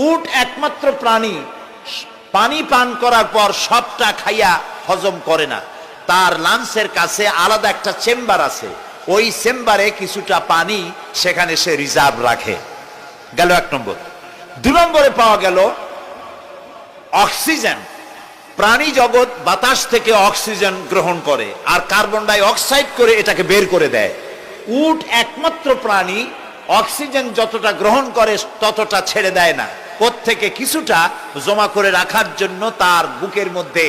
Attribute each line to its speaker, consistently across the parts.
Speaker 1: উট একমাত্র প্রাণী পানি পান করার পর সবটা খাইয়া হজম করে না, তার লাঞ্চের কাছে আলাদা একটা চেম্বার আছে, ওই চেম্বারে কিছুটা পানি সেখানে সে রিজার্ভ রাখে। গেল 1 নম্বর। 2 নম্বরে পাওয়া গেল অক্সিজেন। প্রাণী জগৎ বাতাস থেকে অক্সিজেন গ্রহণ করে আর কার্বন ডাই অক্সাইড করে এটাকে বের করে দেয়। উট একমাত্র প্রাণী অক্সিজেন যতটা গ্রহণ করে ততটা ছেড়ে দেয় না, প্রত্যেকে কিছুটা জমা করে রাখার জন্য তার বুকের মধ্যে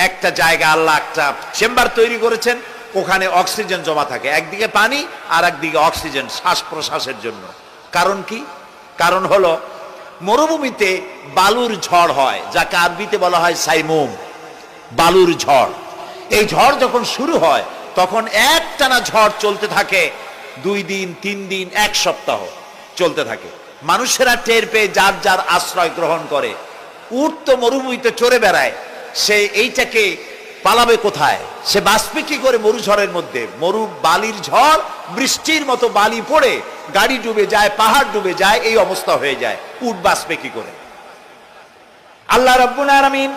Speaker 1: একটা জায়গা আল্লাহ একটা চেম্বার তৈরি করেছেন, ওখানে অক্সিজেন জমা থাকে, একদিকে পানি আর একদিকে অক্সিজেন শ্বাস প্রশ্বাসের জন্য। কারণ কি? কারণ হলো মরুভূমিতে বালুর ঝড় হয়, যাকে আরবিতে বলা হয় সাইমুম, বালুর ঝড়। এই ঝড় যখন শুরু হয় তখন একটানা ঝড় চলতে থাকে 2 দিন 3 দিন 1 সপ্তাহ চলতে থাকে। মানুষেরা টের পেয়ে যার যার আশ্রয় গ্রহণ করে। উট তো মরুভূমিতে চড়ে বেড়ায়, সে এইটাকে পালাবে কোথায়? সে বাঁচবে কি করে মরুঝড়ের মধ্যে? বালির ঝড়, বৃষ্টির মতো বালি পড়ে গাড়ি ডুবে যায়, পাহাড় ডুবে যায়, এই অবস্থা হয়ে যায়। উট বাঁচবে কি করে? আল্লাহ রাব্বুল আলামিন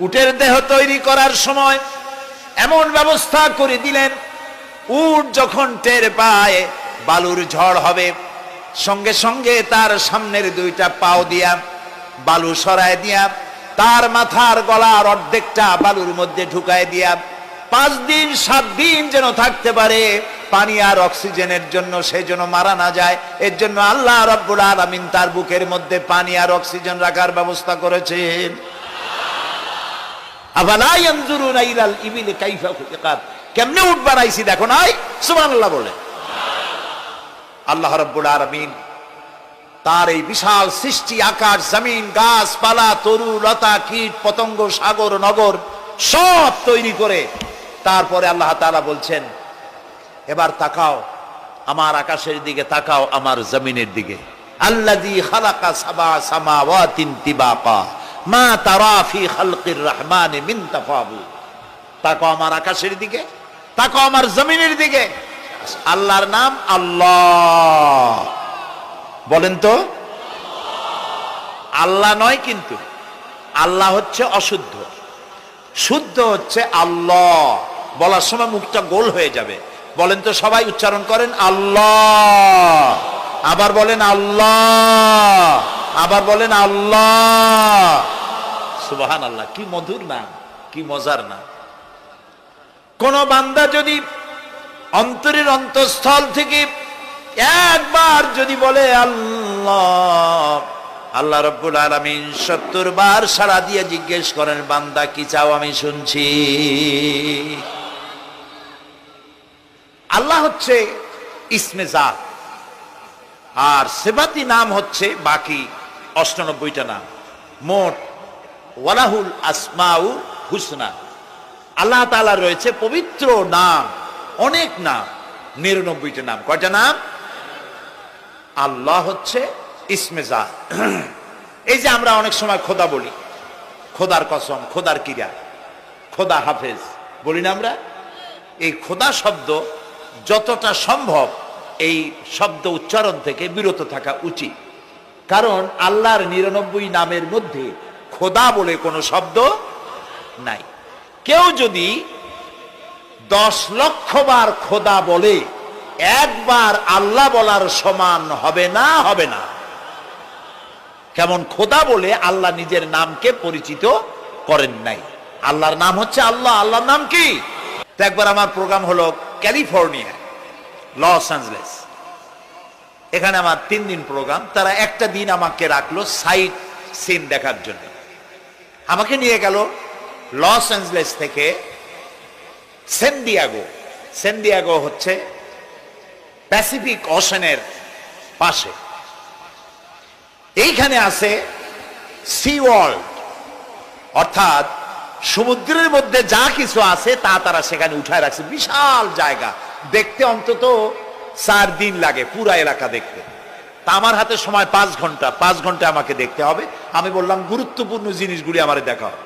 Speaker 1: উটের দেহ তৈরি করার সময় এমন ব্যবস্থা করে দিলেন, উট যখন টের পায় বালুর ঝড় হবে, সঙ্গে সঙ্গে তার সামনের 2টা পাও দিয়া বালু সরায় দিয়া তার মাথার গলার অর্ধেকটা বালুর মধ্যে ঢুকায় দিয়া 5 দিন 7 দিন যেন থাকতে পারে, পানি আর অক্সিজেনের জন্য, সে যেন মারা না যায়। এর জন্য আল্লাহ রাব্বুল আলামিন তার বুকের মধ্যে পানি আর অক্সিজেন রাখার ব্যবস্থা করেছেন। আফালা ইয়ানজুরুনা ইলাল ইবিল কাইফা খুলিকাত, কেমনে উট বানাইছি দেখো নাই? সুবহানাল্লাহ বলে। আল্লাহ রাব্বুল আলামিন তার এই বিশাল সৃষ্টি, আকাশ জমিন, গাছপালা, তরু লতা, কীট পতঙ্গ, সাগর নগর সব তৈরি করে তারপরে আল্লাহ তাআলা বলছেন, এবার তাকাও আমার আকাশের দিকে, তাকাও আমার জমিনের দিকে। আল্লাযী খালাকা সাবা সামাওয়াতিন তিবাকা মা তারা ফি খালকির রহমানি মিন তাফাউত। তাকাও আমার আকাশের দিকে, তাকাও আমার জমিনের দিকে। আল্লাহর নাম আল্লাহ, বলেন তো। আল্লাহ নয় কিন্তু, আল্লাহ হচ্ছে অশুদ্ধ, শুদ্ধ হচ্ছে আল্লাহ। বলার সময় মুখটা গোল হয়ে যাবে। বলেন তো, সবাই উচ্চারণ করেন আল্লাহ, আবার বলেন আল্লাহ, আবার বলেন আল্লাহ। সুবহানাল্লাহ, কি মধুর নাম, কি মজার নাম। কোন বান্দা যদি অন্তরের অন্তঃস্থল থেকে একবার যদি বলে আল্লাহ, আল্লাহ রাব্বুল আলামিন 70 বার সাড়া দিয়ে জিজ্ঞেস করেন, বান্দা কি চাও আমি শুনছি। আল্লাহ হচ্ছে ইসমে জাত, আর সিফাতি নাম হচ্ছে বাকি 98টা নাম। মোট ওয়ালাহুল আসমাউ হুসনা, আল্লাহ তাআলা রয়েছে পবিত্র নাম, অনেক নাম, 99টা নাম। কয়টা নাম? আল্লাহ হচ্ছে ইসমে জাত। এই যে আমরা অনেক সময় খোদা বলি, খোদার কসম, খোদার কিরা, খোদা হাফেজ বলি না আমরা? এই খোদা শব্দ যতটা সম্ভব এই শব্দ উচ্চারণ থেকে বিরত থাকা উচিত, কারণ আল্লাহর 99 নামের মধ্যে খোদা বলে কোনো শব্দ নাই। কেউ যদি 10 লক্ষ বার খোদা বলে, একবার আল্লাহ বলার সমান হবে না, হবে না। কেমন খোদা বলে আল্লাহ নিজের নামকে পরিচিত করেন নাই। আল্লাহর নাম হচ্ছে আল্লাহ। আল্লাহর নাম কি? তো একবার আমার প্রোগ্রাম হলো ক্যালিফোর্নিয়া, লস অ্যাঞ্জেলেস। এখানে আমার 3 দিন প্রোগ্রাম। তারা একটা দিন আমাকে রাখলো সাইট সিন দেখার জন্য। আমাকে নিয়ে গেল লস অ্যাঞ্জেলেস থেকে সেন ডিয়েগো। সেন ডিয়েগো হচ্ছে প্যাসিফিক ওশানের পাশে। এইখানে আছে সি ওয়ার্ল্ড, অর্থাৎ সমুদ্রের মধ্যে যা কিছু আছে তা তারা সেখানে উঠায় রাখছে। বিশাল জায়গা, দেখতে অন্তত 4 দিন লাগে পুরা এলাকা দেখতে। তা আমার হাতে সময় 5 ঘন্টা, 5 ঘন্টা আমাকে দেখতে হবে। আমি বললাম গুরুত্বপূর্ণ জিনিসগুলি আমার দেখাও।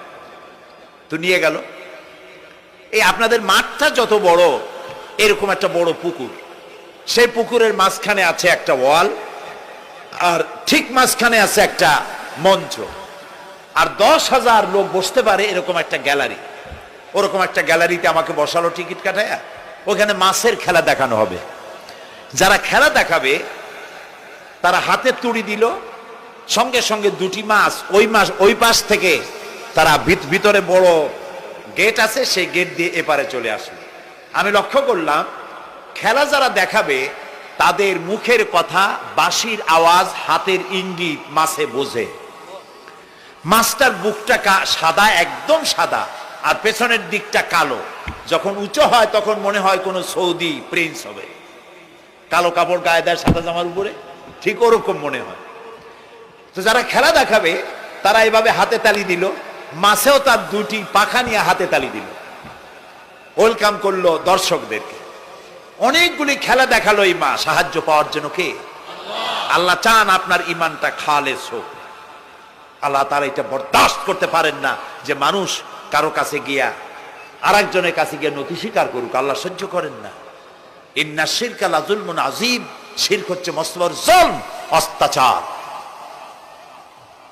Speaker 1: তো নিয়ে গেল। এই আপনাদের মাঠটা যত বড়, এরকম একটা বড় পুকুর, সেই পুকুরের মাঝখানে আছে একটা ওয়াল, আর ঠিক মাঝখানে আছে একটা মঞ্চ, আর 10,000 লোক বসতে পারে এরকম একটা গ্যালারি। ওরকম একটা গ্যালারিতে আমাকে বসালো টিকিট কাটায়, ওখানে মাছের খেলা দেখানো হবে। যারা খেলা দেখাবে তারা হাতে তুড়ি দিল, সঙ্গে সঙ্গে দুটি মাছ ওই পাশ থেকে তারা ভিতরে বড় গেট আছে, সেই গেট দিয়ে এপারে চলে আসবে। আমি লক্ষ্য করলাম খেলা যারা দেখাবে তাদের মুখের কথা, বাঁশির আওয়াজ, হাতের ইঙ্গিত মাছে বোঝে। মাছটার বুকটা সাদা, একদম সাদা, আর পেছনের দিকটা কালো। যখন উঁচু হয় তখন মনে হয় কোনো সৌদি প্রিন্স হবে, কালো কাপড় গায়ে দেয় সাদা জামার উপরে, ঠিক ওরকম মনে হয়। তো যারা খেলা দেখাবে তারা এভাবে হাতে তালি দিল, মাছেও তার দুটি পাখা নিয়ে হাতে তালি দিল, ওয়েলকাম করলো দর্শকদেরকে। অনেকগুলি খেলা দেখালো এই মা, সাহায্য পাওয়ার জন্য কে? আল্লাহ চান আপনার ইমানটা খালেস হোক। আল্লাহ তাআলা এটা বরদাস্ত করতে পারেন না যে মানুষ কারো কাছে গিয়া আরেকজনের কাছে গিয়ে নথি স্বীকার করুক, আল্লাহ সহ্য করেন না। ইন্না শিরকা লাযুলমুন আযীম, শিরক হচ্ছে মস্ত বড় জুলম, অত্যাচার।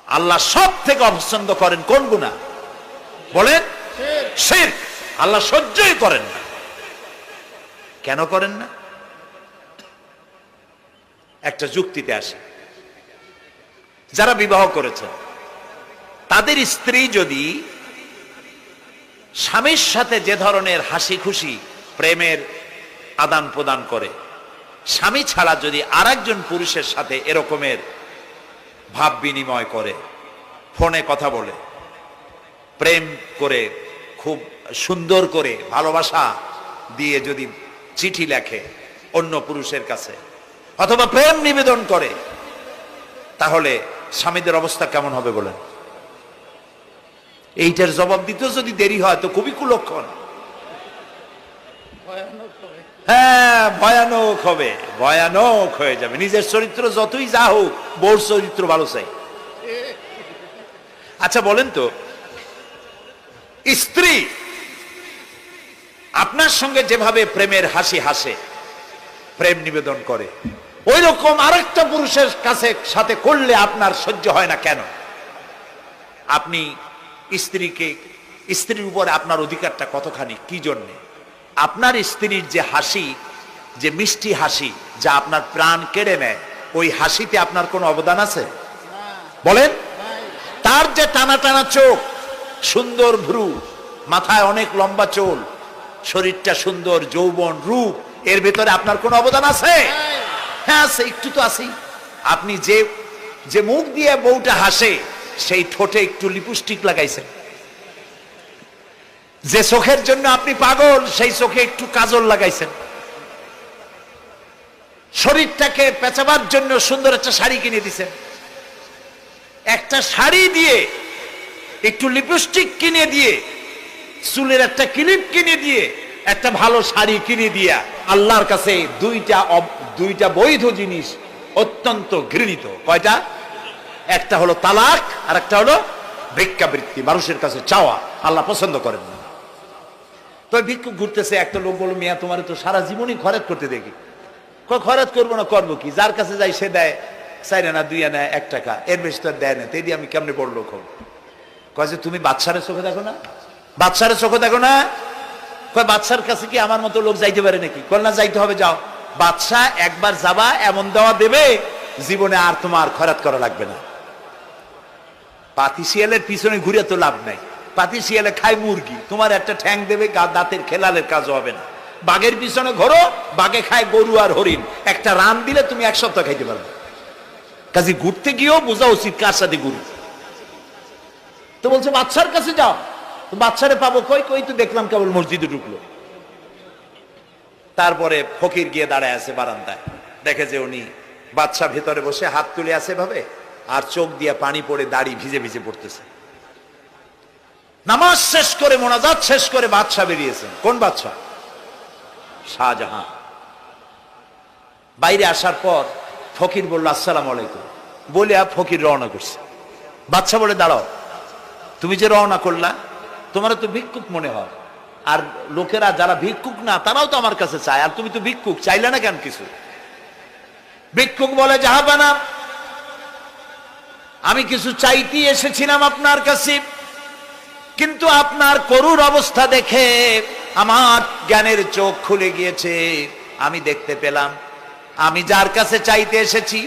Speaker 1: আল্লাহ সব থেকে অপছন্দ করেন কোন গুনাহ বলেন? শিরক। আল্লাহ সহ্যই করেন না। কেন করেন না? একটা যুক্তিতে আসে। যারা বিবাহ করেছেন তাদের স্ত্রী যদি স্বামীর সাথে যে ধরনের হাসি খুশি প্রেমের আদান প্রদান করে, স্বামী ছাড়া যদি আরেকজন পুরুষের সাথে এরকমের ভাব বিনিময় করে, ফোনে কথা বলে, প্রেম করে, খুব সুন্দর করে ভালোবাসা দিয়ে যদি চিঠি লেখে অন্য পুরুষের কাছে, অথবা প্রেম নিবেদন করে, তাহলে স্বামীদের অবস্থা কেমন হবে বলেন? এইটার জবাব দিতেও যদি দেরি হয় তো খুবই কুলক্ষণ। হ্যাঁ, ভয়ানক হবে, ভয়ানক হয়ে যাবে। নিজের চরিত্র যতই যা হোক, বউর চরিত্র ভালো চাই। আচ্ছা বলেন তো, স্ত্রী আপনার সঙ্গে যেভাবে প্রেমের হাসি হাসে, প্রেম নিবেদন করে, ওই রকম আরেকটা পুরুষের কাছে সাথে করলে আপনার সহ্য হয় না কেন? আপনি স্ত্রীর উপর আপনার অধিকারটা কতখানি, কি জন্যে? আপনার স্ত্রীর যে হাসি, যে মিষ্টি হাসি, যা আপনার প্রাণ কেড়ে নেয়, ওই হাসিতে আপনার কোনো অবদান আছে বলেন? তার যে টানা টানা চোখ, সুন্দর ভ্রু, মাথায় অনেক লম্বা চুল, শরীরটা সুন্দর, যৌবন, রূপ, এর ভেতরে আপনার কোনো অবদান আছে? হ্যাঁ আছে, একটু তো আছেই। আপনি যে মুখ দিয়ে বউটা হাসে, সেই ঠোঁটে একটু লিপস্টিক লাগাইছেন। যে চোখের জন্য আপনি পাগল, সেই চোখে একটু কাজল লাগাইছেন। শরীরটাকে পেঁচাবার জন্য সুন্দর একটা শাড়ি কিনে দিছেন। একটা শাড়ি দিয়ে, একটু লিপস্টিক কিনে দিয়ে, চুলের একটা ক্লিপ কিনে দিয়ে, একটা ভালো শাড়ি কিনে দিয়া আল্লাহর কাছে দুইটা বৈধ জিনিস অত্যন্ত ঘৃণিত। কয়টা? একটা হলো তালাক, আর একটা হলো ভিক্ষাবৃত্তি, মানুষের কাছে চাওয়া। আল্লাহ পছন্দ করেন না। তো ভিক্ষুক ঘুরতেছে, একটা লোক বলল, মিয়া তোমার তো সারা জীবনই খরচ করতে দেখি। খরচ করবো না, করবো কি? যার কাছে যাই সে দেয় 4 আনা 2 আনা 1 টাকা, এর বেশি তো দেয় না। তাই দিয়ে আমি কেমনে বড় লোক হব? কয় যে তুমি বাদশারে চোখে দেখো না, বাদশারে চোখে দেখো না। কয় বাদশার কাছে কি আমার মতো লোক যাইতে পারে নাকি? কয় না, যাইতে হবে, যাও। বাদশা একবার যাবা, এমন দেওয়া দেবে জীবনে আর তোমার খরচ করা লাগবে না। পাতি শিয়ালের পিছনে ঘুরে তো লাভ নাই। পাতি শিয়ালে খায় মুরগি, তোমার একটা ঠ্যাং দেবে, দাঁতের খেলালের কাজ হবে না। বাঘের পিছনে ঘোরো, বাঘে খায় গরু আর হরিণ, একটা রান দিলে তুমি 1 সপ্তাহ খাইতে পারবে। কাজে ঘুরতে গিয়েও বোঝা উচিত কার সাথে ঘুরি। তো বলছে বাদশার কাছে যাও। তো বাদশারে পাবো কই? কই তো দেখলাম কেবল মসজিদে ঢুকলো। তারপরে ফকির গিয়ে দাঁড়ায় আছে বারান্দায়, দেখে যে উনি বাদশা ভেতরে বসে হাত তুলে আছে ভাবে, আর চোখ দিয়ে পানি পড়ে দাড়ি ভিজে ভিজে পড়তেছে। নামাজ শেষ করে, মোনাজাত শেষ করে বাদশা বেরিয়েছেন। কোন বাদশা? শাহজাহান। বাইরে আসার পর ফকির বলল, আসসালামু আলাইকুম বলে ফকির রওনা করছে। বাদশা বলে, দাঁড়াও, তুমি যে রওনা করলা, তোমার তো ভিক্ষুক মনে হয়, আর লোকেরা যারা ভিক্ষুক না তারাও তো আমার কাছে চায়, আর তুমি তো ভিক্ষুক, চাইলে না কেন কিছু? ভিক্ষুক বলে, জাহাপানা আমি কিছু চাইতে এসেছিলাম আপনার কাছে, কিন্তু আপনার করুণ অবস্থা দেখে আমার জ্ঞানের চোখ খুলে গিয়েছে। আমি দেখতে পেলাম আমি যার কাছে চাইতে এসেছি,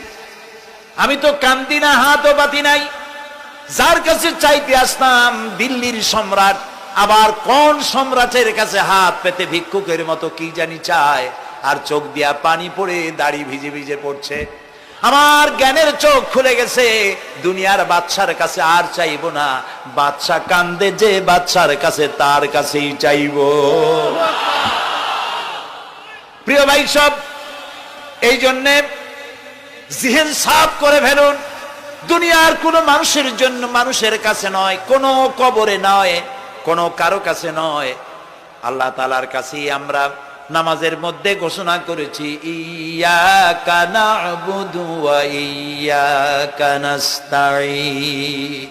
Speaker 1: আমি তো কান্দি না, হাতও পাতি নাই। যার কাছে চাইতে আসতাম দিল্লির সম্রাট, আবার কোন সম্রাটের কাছে হাত পেতে ভিক্ষুকের মতো কি জানি চায়, আর চোখ দিয়া পানি পড়ে দাড়ি ভিজে ভিজে পড়ছে। আমার জ্ঞানের চোখ খুলে গেছে, দুনিয়ার বাদশার কাছে আর চাইবো না। বাদশা কান্দে যে বাদশার কাছে, তার কাছেই চাইবো। প্রিয় ভাই সব, এই জন্যে জিহেন সাফ করে ফেলুন। দুনিয়ার কোন মানুষের জন্য, মানুষের কাছে নয়, কোন কবরে নয়, কোন কারো কাছে নয়, আল্লাহ তাআলার কাছেই আমরা নামাজের মধ্যে ঘোষণা করেছি, ইয়াকা না'বুদু ওয়া ইয়াকা নাস্তাঈন।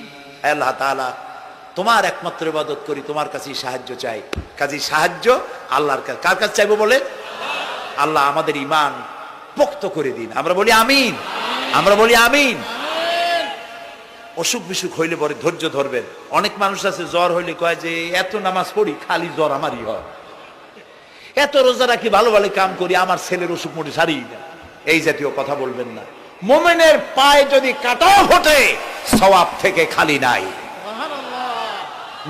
Speaker 1: আল্লাহ তাআলা, তোমার একমাত্র ইবাদত করি, তোমার কাছেই সাহায্য চাই। কাজেই সাহায্য আল্লাহর কাছে। কার কাছে চাইবো বলে? আল্লাহ আমাদের ঈমান পোক্ত করে দিন। আমরা বলি আমিন, আমরা বলি আমিন। অসুখ বিসুখ হইলে পরে ধৈর্য ধরবেন। অনেক মানুষ আছে জ্বর হইলে কয় যে এত নামাজ পড়ি খালি জ্বর আমারই হয়, এত রোজা রাখি, ভালো ভালো কাম করি, আমার ছেলের অসুখ মোটে সারিয়ে না। এই জাতীয় কথা বলবেন না। মুমিনের পায়ে যদি কাঁটাও ফোটে, সওয়াব থেকে খালি নাই।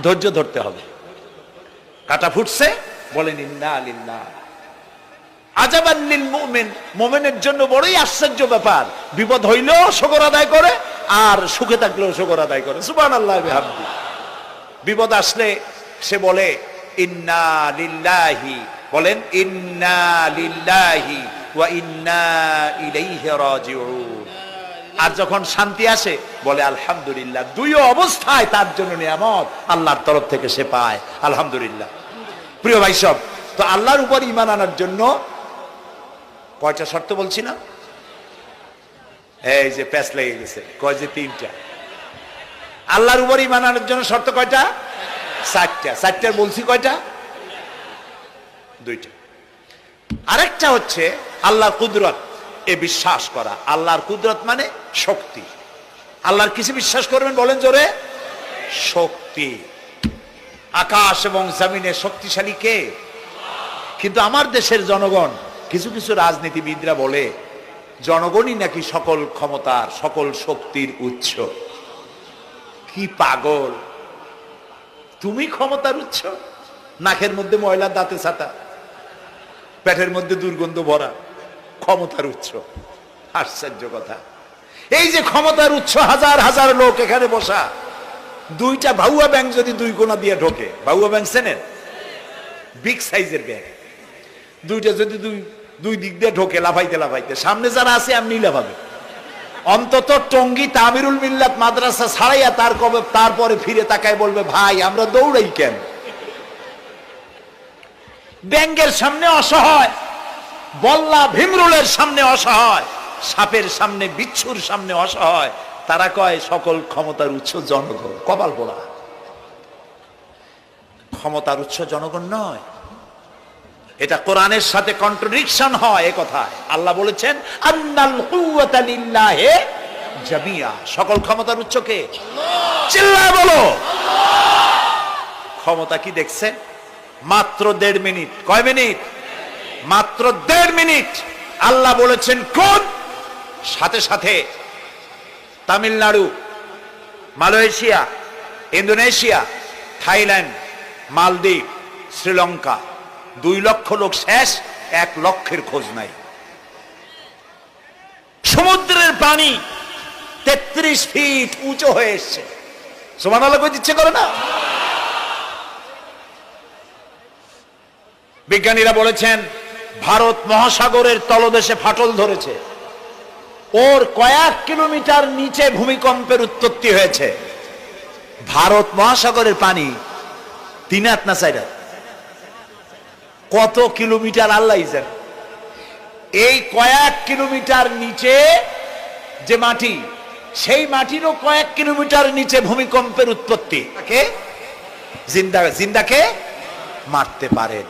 Speaker 1: ধৈর্য ধরতে হবে। কাঁটা ফুটছে, বলেন ইন্না লিল্লাহ। আজাবান লিল মুমিন, মুমিনের জন্য বড়ই আশ্চর্য ব্যাপার, বিপদ হইলেও শুকর আদায় করে, আর সুখে থাকলেও শুকর আদায় করে। সুবহানাল্লাহ বিহামদি। বিপদ আসলে সে বলে ইন্না লিল্লাহি, বলেন ইন্না লিল্লাহি ওয়া ইন্না ইলাইহি রাজিউন। আর যখন শান্তি আসে বলে আলহামদুলিল্লাহ। দুই অবস্থায় তার জন্য নিয়ামত আল্লাহর তরফ থেকে সে পায়, আলহামদুলিল্লাহ। প্রিয় ভাই সব, তো আল্লাহর উপর ঈমান আনার জন্য কয়টা শর্ত বলছি না? এই যে প্যাচ লেগে গেছে, কয় যে তিনটা। আল্লাহর উপর ঈমান আনার জন্য শর্ত কয়টা? চারটা। চারটার বলছি কয়টা? দুইটা। আরেকটা হচ্ছে আল্লাহর কুদরত, এ বিশ্বাস করা। আল্লাহর কুদরত মানে শক্তি। আল্লাহর কিসে বিশ্বাস করবেন বলেন জোরে? শক্তি। আকাশ এবং জমিনে শক্তিশালী কে? কিন্তু আমার দেশের জনগণ, কিছু কিছু রাজনীতিবিদরা বলে জনগণই নাকি সকল ক্ষমতার, সকল শক্তির উৎস। কি পাগল! তুমি ক্ষমতার উৎস? নাকের মধ্যে ময়লা, দাঁতে ছাতা, পেটের মধ্যে দুর্গন্ধ ভরা, ক্ষমতার উৎস। আশ্চর্য কথা। এই যে ক্ষমতার উৎস, হাজার হাজার লোক এখানে বসা, দুইটা ভাউয়া ব্যাংক যদি দুই কোণা দিয়ে ঢোকে, ভাউয়া ব্যাংক চেনেন? বিগ সাইজের ব্যাংক, দুইটা যদি দুই দিক দিয়ে ঢোকে লাফাইতে লাফাইতে, সামনে যারা আছে এমনি লাফাবে। অন্তত টঙ্গী তামিরুল মিল্লাত মাদ্রাসা ছাড়াইয়া তারপরে ফিরে তাকায় বলবে, ভাই আমরা দৌড়াই কেন? ব্যাংকের সামনে অসহায়, বল্লা ভীমরুলের সামনে অসহায়, সাপের সামনে, বিচ্ছুর সামনে অসহায়। তারা কয় সকল ক্ষমতার উৎস জনগণ। কপাল পোড়া। ক্ষমতার উৎস জনগণ নয়। এটা কোরআনের সাথে কন্ট্রাডিকশন হয় এ কথায়। আল্লাহ বলেছেন আন্নাল কুওয়াতা লিল্লাহি জামিয়া। সকল ক্ষমতার উৎস কে? চিল্লায় বলো। ক্ষমতা কি দেখছেন? মাত্র 1.5 মিনিট। কয় মিনিট? মাত্র 1.5 মিনিট। আল্লাহ বলেছেন কোন, সাথে সাথে তামিলনাড়ু, মালয়েশিয়া, ইন্দোনেশিয়া, থাইল্যান্ড, মালদ্বীপ, শ্রীলঙ্কা 2 লক্ষ লোক শেষ, 1 লক্ষের খোঁজ নাই। সমুদ্রের পানি 33 ফিট উঁচু হয়ে এসছে। সুবহানাল্লাহ কই দিচ্ছে করে না? বিজ্ঞানীরা বলেছেন ভারত মহাসাগরের তলদেশে ফাটল ধরেছে, ওর কয়েক কিলোমিটার নিচে ভূমিকম্পের উৎপত্তি হয়েছে। ভারত মহাসাগরের পানি 3 হাত না 4 হাত, কত কিলোমিটার আল্লাহ জানে। এই কয়েক কিলোমিটার নিচে যে মাটি, সেই মাটিরও কয়েক কিলোমিটার নিচে ভূমিকম্পের উৎপত্তি। জিন্দাকে মারতে পারেন,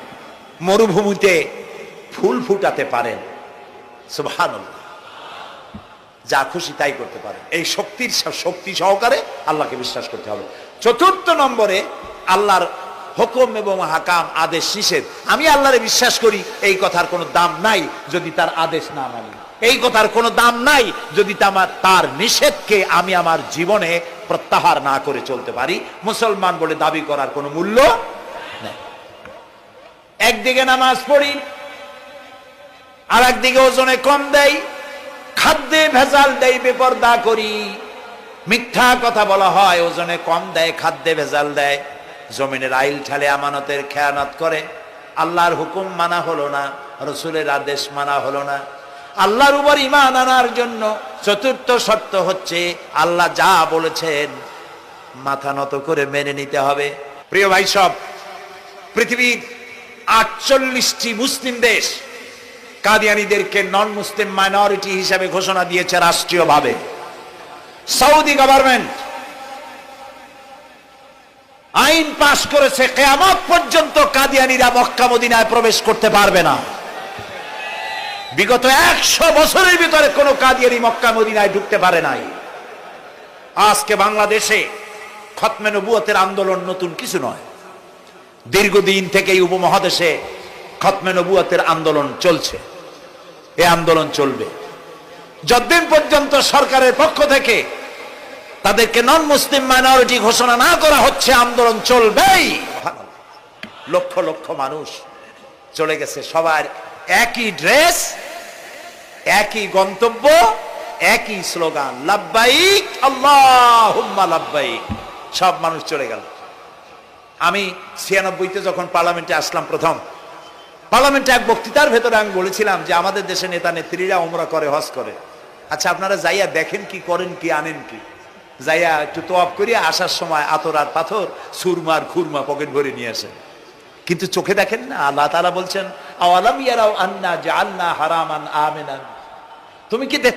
Speaker 1: মরুভূমিতে ফুল ফুটাতে পারেন। সুবহানাল্লাহ। যা খুশি তাই করতে পারে। এই শক্তি সহকারে আল্লাহকে বিশ্বাস করতে হবে। চতুর্থ নম্বরে আল্লাহর হুকুম এবং হাকাম, আদেশ নিষেধ। আমি আল্লাহরে বিশ্বাস করি, এই কথার কোনো দাম নাই যদি তার আদেশ না মানি, এই কথার কোনো দাম নাই যদি তার নিষেধকে আমি আমার জীবনে প্রত্যাহার না করে চলতে পারি। মুসলমান বলে দাবি করার কোনো মূল্য নেই। একদিকে নামাজ পড়ি, আর একদিকে ওজনে কম দেয়, খাদ্যে ভেজাল দেয়, বেপরদা করি, মিথ্যা কথা বলা হয়, ওজনে কম দেয়, খাদ্যে ভেজাল দেয়, জমিনের আইল ঠালে আমানতের খেয়ানত করে, আল্লাহর হুকুম মানা হলো না, রসুলের আদেশ মানা হলো না। আল্লাহর উপর ঈমান আনার জন্য চতুর্থ শর্ত হচ্ছে আল্লাহ যা বলেছেন মাথা নত করে মেনে নিতে হবে। প্রিয় ভাই সব, পৃথিবীর 48টি মুসলিম দেশ কাদিয়ানীদেরকে নন মুসলিম মাইনরিটি হিসেবে ঘোষণা দিয়েছে রাষ্ট্রীয়ভাবে। সৌদি গভর্নমেন্ট আইন পাশ করেছে, কিয়ামত পর্যন্ত কাদিয়ানীরা মক্কা মদিনায় প্রবেশ করতে পারবে না। বিগত 100 বছরের ভিতরে কোনো কাদিয়ানী মক্কা মদিনায় ঢুকতে পারে নাই। আজকে বাংলাদেশে খতমে নবুয়তের আন্দোলন নতুন কিছু নয়, দীর্ঘদিন থেকে এই উপমহাদেশে খতমে নবুয়তের আন্দোলন চলছে। এই আন্দোলন চলবে যতদিন পর্যন্ত সরকারের পক্ষ থেকে তাদেরকে নন মুসলিম মাইনরিটি ঘোষণা না করা হচ্ছে, আন্দোলন চলবেই। লক্ষ লক্ষ মানুষ চলে গেছে, সবার একই ড্রেস, একই গন্তব্য, একই স্লোগান, লাব্বাইক আল্লাহুম্মা লাব্বাইক। সব মানুষ চলে গেল। আমি 96-তে যখন পার্লামেন্টে আসলাম, প্রথম পার্লামেন্টে এক বক্তৃতার ভেতরে আমি বলেছিলাম যে আমাদের দেশে নেতা নেত্রীরা উমরা করে, হজ করে। আচ্ছা, আপনারা যাইয়া দেখেন কি, করেন কি, আনেন কি? যাইয়া একটু তোয়াব করিয়া আসার সময় আতর আর পাথর, সুরমার খুরমা পকেট ভরে নিয়ে আসেন, কিন্তু চোখে দেখেন না। আল্লাহ তাআলা বলছেন, আওয়ালাম ইয়ারাউ আন্না জাআলনা হারামান আমিনান।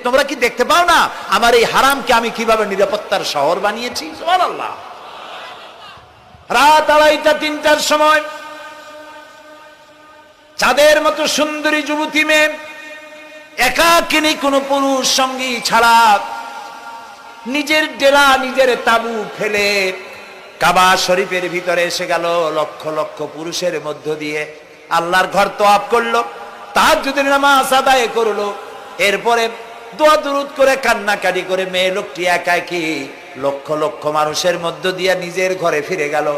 Speaker 1: তোমরা কি দেখতে পাও না আমার এই হারামকে আমি কিভাবে নিরাপত্তার শহর বানিয়েছি? সুবহানাল্লাহ। রাত 2:30-3টার সময় চাঁদের মতো সুন্দরী যুবতী মেয়ে একাকিনী, কোনো পুরুষ সঙ্গী ছাড়া, নিজের ডেরা, নিজের তাবু ফেলে কাবা শরীফের ভিতরে এসে গেল। লক্ষ লক্ষ পুরুষের মধ্য দিয়ে আল্লাহর ঘর তওয়াফ করলো, তাহাজ্জুদের নামাজ আদায় করলো, এরপরে দোয়া দুরুদ করে কান্নাকাটি করে মেয়ে লোকটি একাকী লক্ষ লক্ষ মানুষের মধ্য দিয়ে নিজের ঘরে ফিরে গেল।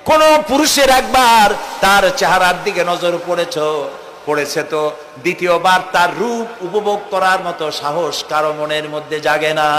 Speaker 1: কোন পুরুষের একবার তার চেহারার দিকে নজর পড়েছে তো দ্বিতীয়বার তার রূপ উপভোগ করার মতো সাহস কারো মনের মধ্যে জাগে না।